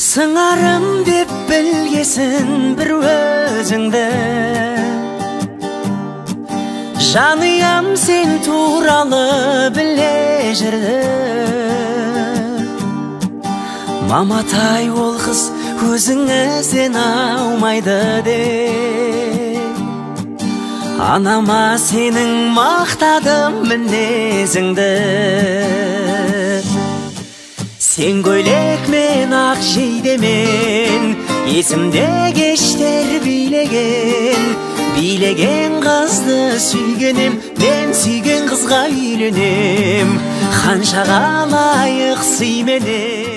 Сыңарым деп білгесін бір өзіңді, жаныям сен туралы біле жүрді. Маматай ол қыз өзіңізден аумайды де, анама сенің мақтадым мінезіңді. Сен көйлек мен ақ жейдемен, есімде кештер билеген қызды сүйгенем, мен сүйген қызға үйленем, қаншаға лайық сүйменем.